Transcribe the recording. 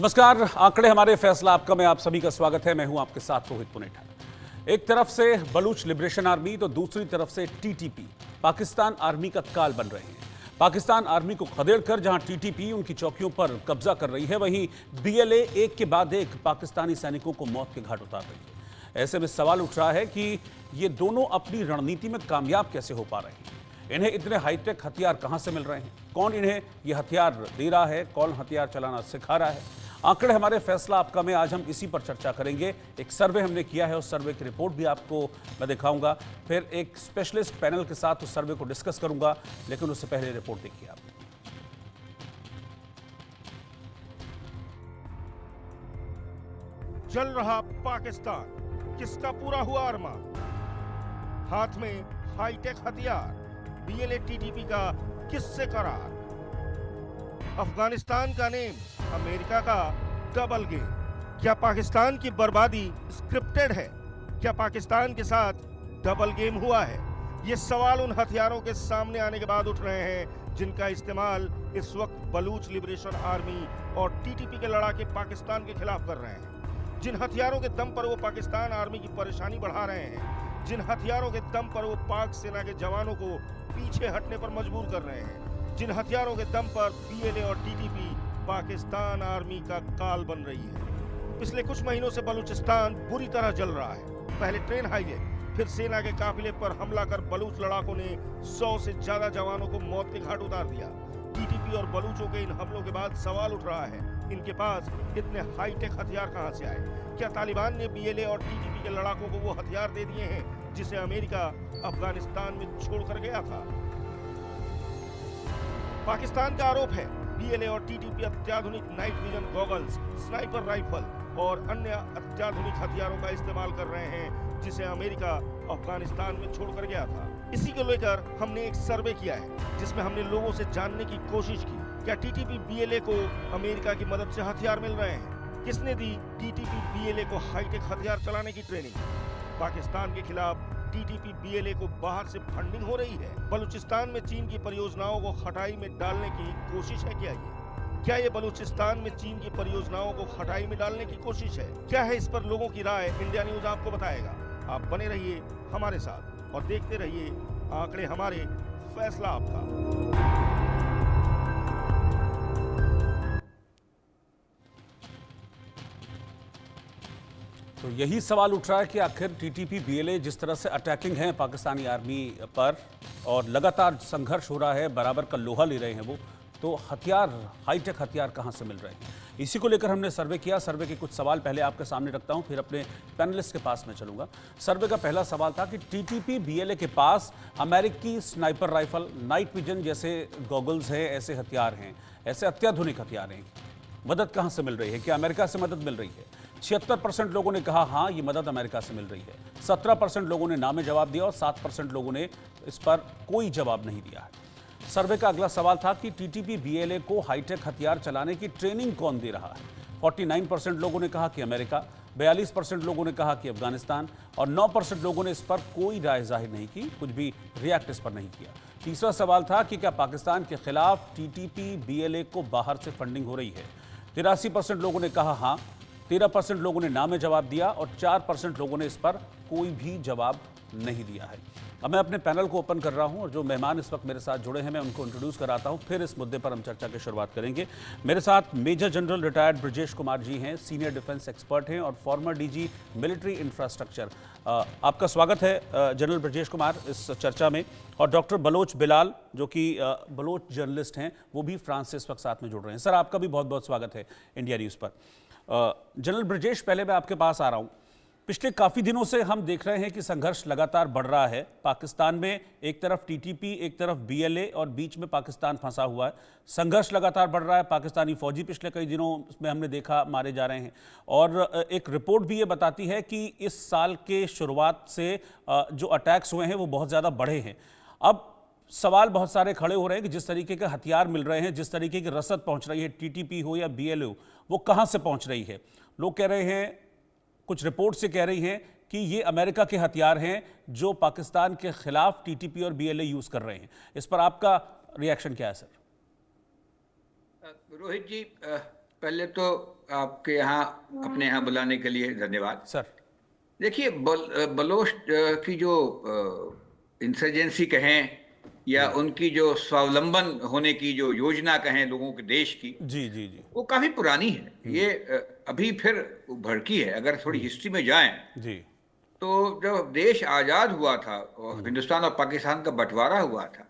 नमस्कार, आंकड़े हमारे फैसला आपका में आप सभी का स्वागत है। मैं हूं आपके साथ रोहित पुनेठा। एक तरफ से बलूच लिबरेशन आर्मी तो दूसरी तरफ से टीटीपी पाकिस्तान आर्मी का काल बन रहे हैं। पाकिस्तान आर्मी को खदेड़कर जहां टीटीपी उनकी चौकियों पर कब्जा कर रही है, वहीं बीएलए एक के बाद एक पाकिस्तानी सैनिकों को मौत के घाट उतार रही है। ऐसे में सवाल उठ रहा है कि ये दोनों अपनी रणनीति में कामयाब कैसे हो पा रहे हैं। इन्हें इतने हाईटेक हथियार कहां से मिल रहे हैं, कौन इन्हें ये हथियार दे रहा है, कौन हथियार चलाना सिखा रहा है। आंकड़े हमारे फैसला आपका में आज हम इसी पर चर्चा करेंगे। एक सर्वे हमने किया है, उस सर्वे की रिपोर्ट भी आपको मैं दिखाऊंगा। फिर एक स्पेशलिस्ट पैनल के साथ उस सर्वे को डिस्कस करूंगा, लेकिन उससे पहले रिपोर्ट देखिए आप। जल रहा पाकिस्तान, किसका पूरा हुआ अरमान। हाथ में हाईटेक हथियार, बीएलए टीटीपी का किससे करार। अफगानिस्तान का नेम, अमेरिका का डबल गेम। क्या पाकिस्तान की बर्बादी स्क्रिप्टेड है? क्या पाकिस्तान के साथ डबल गेम हुआ है? ये सवाल उन हथियारों के सामने आने के बाद उठ रहे हैं जिनका इस्तेमाल इस वक्त बलूच लिबरेशन आर्मी और टीटीपी के लड़ाके पाकिस्तान के खिलाफ कर रहे हैं। जिन हथियारों के दम पर वो पाकिस्तान आर्मी की परेशानी बढ़ा रहे हैं, जिन हथियारों के दम पर वो पाक सेना के जवानों को पीछे हटने पर मजबूर कर रहे हैं, जिन हथियारों के दम पर बीएलए और टीटीपी पाकिस्तान आर्मी का काल बन रही है। पिछले कुछ महीनों से बलूचिस्तान बुरी तरह जल रहा है। पहले ट्रेन हाईवे, फिर सेना के काफिले पर हमला कर बलूच लड़ाकों ने 100 से ज्यादा जवानों को मौत के घाट उतार दिया। टीटीपी और बलूचों के इन हमलों के बाद सवाल उठ रहा है, इनके पास इतने हाईटेक हथियार कहां से आए? क्या तालिबान ने बीएलए और टीटीपी के लड़ाकों को वो हथियार दे दिए हैं जिसे अमेरिका अफगानिस्तान में छोड़कर गया था? पाकिस्तान का आरोप है बीएलए और टीटीपी अत्याधुनिक night vision goggles, sniper rifle और अन्य अत्याधुनिक हथियारों का इस्तेमाल कर रहे हैं जिसे अमेरिका अफगानिस्तान में छोड़कर गया था। इसी को लेकर हमने एक सर्वे किया है जिसमें हमने लोगों से जानने की कोशिश की, क्या टीटीपी बीएलए को अमेरिका की मदद से हथियार मिल रहे हैं? किसने दी टीटीपी बीएलए को हाईटेक हथियार चलाने की ट्रेनिंग? पाकिस्तान के खिलाफ टीटीपी बीएलए को बाहर से फंडिंग हो रही है। बलूचिस्तान में चीन की परियोजनाओं को खटाई में डालने की कोशिश है क्या ये बलूचिस्तान में चीन की परियोजनाओं को खटाई में डालने की कोशिश है? क्या है इस पर लोगों की राय? इंडिया न्यूज आपको बताएगा। आप बने रहिए हमारे साथ और देखते रहिए आंकड़े हमारे, फैसला आपका। तो यही सवाल उठ रहा है कि आखिर टीटीपी बीएलए जिस तरह से अटैकिंग है पाकिस्तानी आर्मी पर और लगातार संघर्ष हो रहा है, बराबर का लोहा ले रहे हैं वो, तो हथियार, हाईटेक हथियार कहां से मिल रहे हैं? इसी को लेकर हमने सर्वे किया। सर्वे के कुछ सवाल पहले आपके सामने रखता हूं, फिर अपने पैनलिस्ट के पास में चलूंगा। सर्वे का पहला सवाल था कि टीटीपी बीएलए के पास अमेरिकी स्नाइपर राइफल, नाइट विजन जैसे गॉगल्स हैं, ऐसे हथियार हैं, ऐसे अत्याधुनिक हथियार हैं, मदद कहां से मिल रही है? क्या अमेरिका से मदद मिल रही है? 76% लोगों ने कहा हाँ, ये मदद अमेरिका से मिल रही है। 17% लोगों ने ना में जवाब दिया और 7% लोगों ने इस पर कोई जवाब नहीं दिया है। सर्वे का अगला सवाल था कि टीटीपी बीएलए को हाईटेक हथियार चलाने की ट्रेनिंग कौन दे रहा है? 49% लोगों ने कहा कि अमेरिका, 42% लोगों ने कहा कि अफगानिस्तान और 9% लोगों ने इस पर कोई राय जाहिर नहीं की, कुछ भी रिएक्ट इस पर नहीं किया। तीसरा सवाल था कि क्या पाकिस्तान के खिलाफ टीटीपी बीएलए को बाहर से फंडिंग हो रही है? 83% लोगों ने कहा हाँ, 13% लोगों ने ना में जवाब दिया और 4% लोगों ने इस पर कोई भी जवाब नहीं दिया है। अब मैं अपने पैनल को ओपन कर रहा हूं और जो मेहमान इस वक्त मेरे साथ जुड़े हैं मैं उनको इंट्रोड्यूस कराता हूं, फिर इस मुद्दे पर हम चर्चा की शुरुआत करेंगे। मेरे साथ major general retired Brajesh Kumar ji हैं, सीनियर डिफेंस एक्सपर्ट हैं और फॉर्मर डीजी मिलिट्री इंफ्रास्ट्रक्चर। आपका स्वागत है जनरल ब्रजेश कुमार इस चर्चा में। और डॉक्टर बलोच बिलाल जो कि बलोच जर्नलिस्ट हैं, वो भी फ्रांस से इस वक्त साथ में जुड़ रहे हैं। सर, आपका भी बहुत बहुत स्वागत है इंडिया न्यूज़ पर। जनरल ब्रजेश, पहले मैं आपके पास आ रहा हूं। पिछले काफ़ी दिनों से हम देख रहे हैं कि संघर्ष लगातार बढ़ रहा है पाकिस्तान में। एक तरफ टीटीपी, एक तरफ बीएलए और बीच में पाकिस्तान फंसा हुआ है। संघर्ष लगातार बढ़ रहा है। पाकिस्तानी फौजी पिछले कई दिनों में हमने देखा मारे जा रहे हैं और एक रिपोर्ट भी ये बताती है कि इस साल के शुरुआत से जो अटैक्स हुए हैं वो बहुत ज़्यादा बढ़े हैं। अब सवाल बहुत सारे खड़े हो रहे हैं कि जिस तरीके के हथियार मिल रहे हैं, जिस तरीके की रसद पहुंच रही है, टीटीपी हो या बीएलए हो, वो कहां से पहुंच रही है? लोग कह रहे हैं, कुछ रिपोर्ट से कह रही हैं कि ये अमेरिका के हथियार हैं जो पाकिस्तान के खिलाफ टीटीपी और बीएलए यूज कर रहे हैं। इस पर आपका रिएक्शन क्या है सर? रोहित जी, पहले तो आपके यहाँ अपने यहाँ बुलाने के लिए धन्यवाद। सर। देखिए, बलोच की जो इंसर्जेंसी कहें या उनकी जो स्वावलंबन होने की जो योजना कहें लोगों के देश की, जी जी जी वो काफी पुरानी है। ये अभी फिर भड़की है। अगर थोड़ी हिस्ट्री में जाएं जी। तो जब देश आजाद हुआ था और हिंदुस्तान और पाकिस्तान का बंटवारा हुआ था,